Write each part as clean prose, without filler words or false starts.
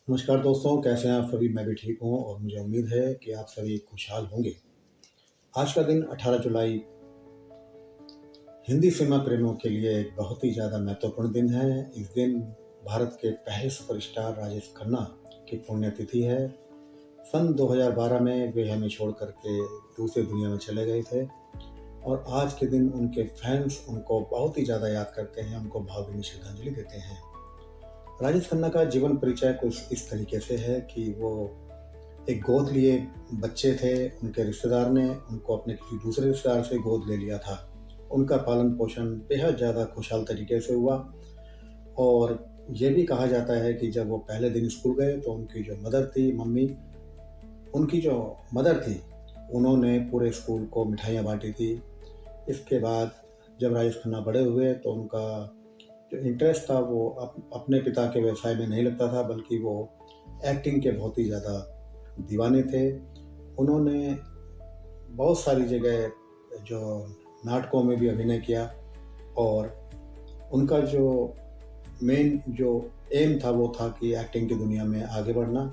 नमस्कार दोस्तों, कैसे हैं आप सभी? मैं भी ठीक हूँ और मुझे उम्मीद है कि आप सभी खुशहाल होंगे। आज का दिन 18 जुलाई हिंदी सिनेमा प्रेमियों के लिए एक बहुत ही ज़्यादा महत्वपूर्ण दिन है। इस दिन भारत के पहले सुपरस्टार राजेश खन्ना की पुण्यतिथि है। सन 2012 में वे हमें छोड़ कर के दूसरी दुनिया में चले गए थे और आज के दिन उनके फैन्स उनको बहुत ही ज़्यादा याद करते हैं, उनको भावभीनी श्रद्धांजलि देते हैं। राजेश खन्ना का जीवन परिचय कुछ इस तरीके से है कि वो एक गोद लिए बच्चे थे। उनके रिश्तेदार ने उनको अपने किसी दूसरे रिश्तेदार से गोद ले लिया था। उनका पालन-पोषण बेहद ज़्यादा खुशहाल तरीके से हुआ और ये भी कहा जाता है कि जब वो पहले दिन स्कूल गए तो उनकी जो मदर थी, मम्मी, उनकी जो मदर थी, उन्होंने पूरे स्कूल को मिठाइयाँ बाँटी थी। इसके बाद जब राजेश खन्ना बड़े हुए तो उनका जो इंटरेस्ट था वो अपने पिता के व्यवसाय में नहीं लगता था, बल्कि वो एक्टिंग के बहुत ही ज़्यादा दीवाने थे। उन्होंने बहुत सारी जगह जो नाटकों में भी अभिनय किया और उनका जो मेन जो एम था वो था कि एक्टिंग की दुनिया में आगे बढ़ना।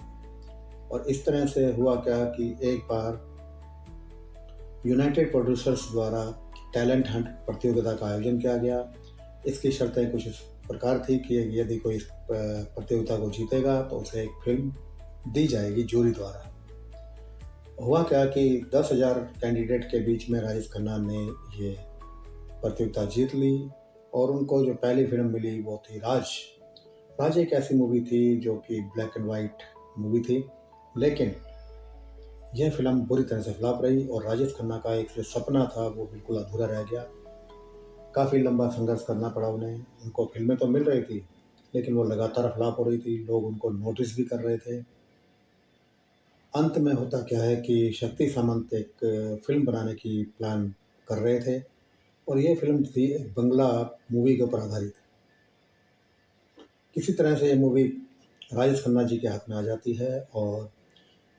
और इस तरह से हुआ क्या कि एक बार यूनाइटेड प्रोड्यूसर्स द्वारा टैलेंट हंट प्रतियोगिता का आयोजन किया गया। इसकी शर्तें कुछ इस प्रकार थी कि यदि कोई इस प्रतियोगिता को जीतेगा तो उसे एक फिल्म दी जाएगी जूरी द्वारा। हुआ क्या कि 10,000 कैंडिडेट के बीच में राजेश खन्ना ने ये प्रतियोगिता जीत ली और उनको जो पहली फिल्म मिली वो थी राज। राज एक ऐसी मूवी थी जो कि ब्लैक एंड वाइट मूवी थी, लेकिन यह फिल्म बुरी तरह से फ्लॉप रही और राजेश खन्ना का एक जो सपना था वो बिल्कुल अधूरा रह गया। काफ़ी लंबा संघर्ष करना पड़ा उन्हें। उनको फिल्में तो मिल रही थी, लेकिन वो लगातार फ्लॉप हो रही थी, लोग उनको नोटिस भी कर रहे थे। अंत में होता क्या है कि शक्ति सामंत एक फ़िल्म बनाने की प्लान कर रहे थे और ये फ़िल्म थी एक बंगला मूवी के ऊपर आधारित। किसी तरह से ये मूवी राजेश खन्ना जी के हाथ में आ जाती है और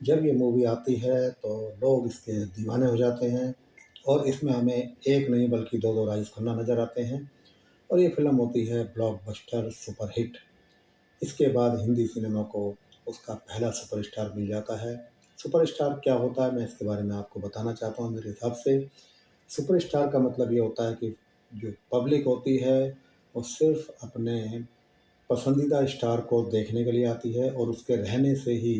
जब ये मूवी आती है तो लोग इसके दीवाने हो जाते हैं और इसमें हमें एक नहीं बल्कि दो-दो राजेश खन्ना नज़र आते हैं और ये फ़िल्म होती है ब्लॉकबस्टर सुपरहिट। इसके बाद हिंदी सिनेमा को उसका पहला सुपरस्टार मिल जाता है। सुपरस्टार क्या होता है, मैं इसके बारे में आपको बताना चाहता हूँ। मेरे हिसाब से सुपरस्टार का मतलब ये होता है कि जो पब्लिक होती है, वो सिर्फ़ अपने पसंदीदा स्टार को देखने के लिए आती है और उसके रहने से ही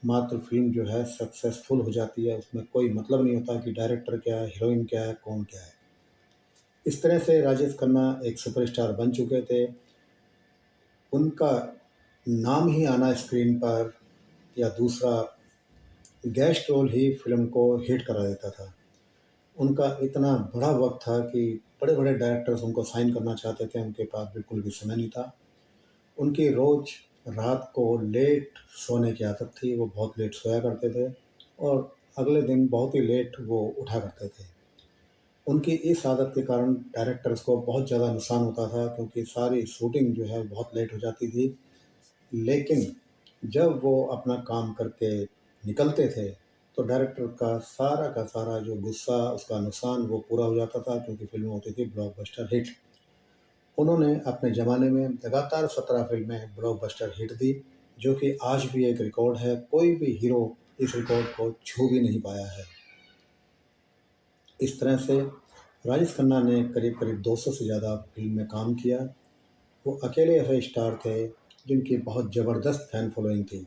मात्र फ़िल्म जो है सक्सेसफुल हो जाती है। उसमें कोई मतलब नहीं होता कि डायरेक्टर क्या है, हीरोइन क्या है, कौन क्या है। इस तरह से राजेश खन्ना एक सुपरस्टार बन चुके थे। उनका नाम ही आना स्क्रीन पर या दूसरा गेस्ट रोल ही फ़िल्म को हिट करा देता था। उनका इतना बड़ा वक़्त था कि बड़े-बड़े डायरेक्टर्स उनको साइन करना चाहते थे, उनके पास बिल्कुल भी समय नहीं था। उनकी रोज़ रात को लेट सोने की आदत थी, वो बहुत लेट सोया करते थे और अगले दिन बहुत ही लेट वो उठा करते थे। उनकी इस आदत के कारण डायरेक्टर्स को बहुत ज़्यादा नुकसान होता था क्योंकि सारी शूटिंग जो है बहुत लेट हो जाती थी। लेकिन जब वो अपना काम करके निकलते थे, तो डायरेक्टर का सारा जो गुस्सा, उसका नुकसान वो पूरा हो जाता था क्योंकि फ़िल्में होती थी ब्लॉकबस्टर हिट। उन्होंने अपने ज़माने में लगातार 17 फ़िल्में ब्लॉकबस्टर हिट दी, जो कि आज भी एक रिकॉर्ड है। कोई भी हीरो इस रिकॉर्ड को छू भी नहीं पाया है। इस तरह से राजेश खन्ना ने करीब-करीब 200 से ज़्यादा फ़िल्म में काम किया। वो अकेले ऐसे स्टार थे जिनकी बहुत ज़बरदस्त फ़ैन फ़ॉलोइंग थी।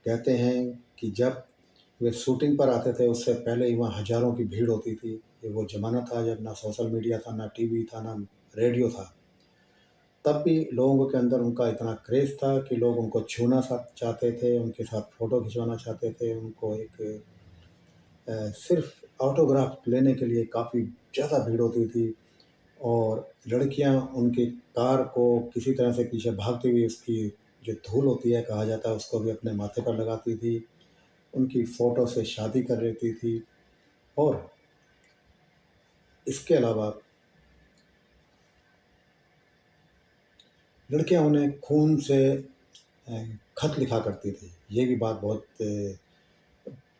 कहते हैं कि जब वे शूटिंग पर आते थे उससे पहले ही वहाँ हज़ारों की भीड़ होती थी। ये वो ज़माना था जब ना सोशल मीडिया था, ना टीवी था, ना रेडियो था। तब भी लोगों के अंदर उनका इतना क्रेज़ था कि लोग उनको छूना सा चाहते थे, उनके साथ फ़ोटो खिंचवाना चाहते थे, उनको एक सिर्फ़ ऑटोग्राफ लेने के लिए काफ़ी ज़्यादा भीड़ होती थी और लड़कियाँ उनकी कार को किसी तरह से पीछे भागती हुई उसकी जो धूल होती है कहा जाता है उसको भी अपने माथे पर लगाती थी। उनकी फ़ोटो से शादी कर लेती थी और इसके अलावा लड़कियाँ उन्हें खून से खत लिखा करती थी। ये भी बात बहुत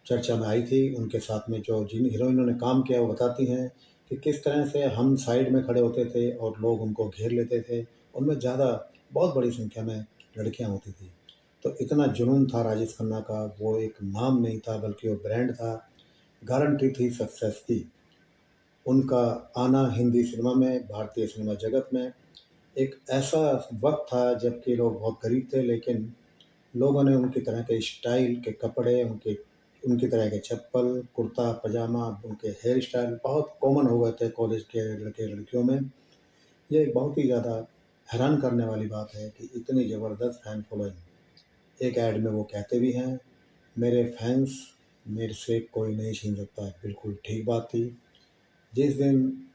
चर्चा में आई थी। उनके साथ में जो जिन हीरोइनों ने काम किया वो बताती हैं कि किस तरह से हम साइड में खड़े होते थे और लोग उनको घेर लेते थे। उनमें ज़्यादा बहुत बड़ी संख्या में लड़कियाँ होती थी। तो इतना जुनून था राजेश खन्ना का, वो एक नाम नहीं था बल्कि वो ब्रांड था, गारंटी थी सक्सेस की। उनका आना हिंदी सिनेमा में, भारतीय सिनेमा जगत में एक ऐसा वक़्त था जबकि लोग बहुत गरीब थे, लेकिन लोगों ने उनकी तरह के स्टाइल के कपड़े, उनकी तरह के चप्पल, कुर्ता, पजामा, उनके हेयर स्टाइल बहुत कॉमन हो गए थे कॉलेज के लड़के-लड़कियों में। ये एक बहुत ही ज़्यादा हैरान करने वाली बात है कि इतनी ज़बरदस्त फैन फॉलोइंग। एक ऐड में वो कहते भी हैं, मेरे फैन्स मेरे से कोई नहीं छीन सकता। बिल्कुल ठीक बात थी। जिस दिन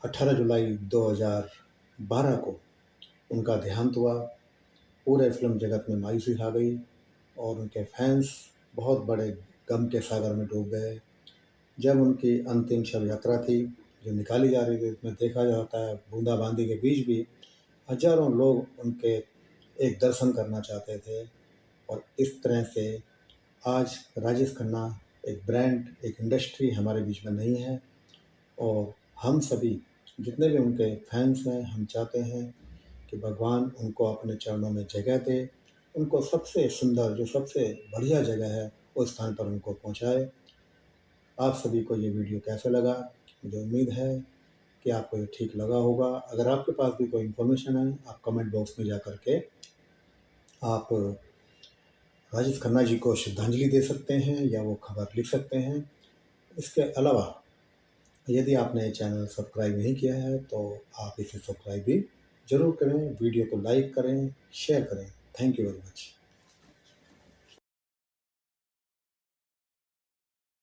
18 जुलाई 2012 को उनका देहांत हुआ, पूरे फ़िल्म जगत में मायूसी छा गई और उनके फैन्स बहुत बड़े गम के सागर में डूब गए। जब उनकी अंतिम शव यात्रा थी, जो निकाली जा रही थी, उसमें देखा जाता है बूंदाबांदी के बीच भी हज़ारों लोग उनके एक दर्शन करना चाहते थे। और इस तरह से आज राजेश खन्ना एक ब्रांड, एक इंडस्ट्री हमारे बीच में नहीं है और हम सभी जितने भी उनके फैन्स हैं, हम चाहते हैं कि भगवान उनको अपने चरणों में जगह दे, उनको सबसे सुंदर, जो सबसे बढ़िया जगह है, उस स्थान पर उनको पहुँचाए। आप सभी को ये वीडियो कैसा लगा? मुझे उम्मीद है कि आपको ये ठीक लगा होगा। अगर आपके पास भी कोई इन्फॉर्मेशन है, आप कमेंट बॉक्स में जाकर के आप राजेश खन्ना जी को श्रद्धांजलि दे सकते हैं या वो खबर लिख सकते हैं। इसके अलावा यदि आपने चैनल सब्सक्राइब नहीं किया है तो आप इसे सब्सक्राइब भी ज़रूर करें, वीडियो को लाइक करें, शेयर करें। Thank you very much.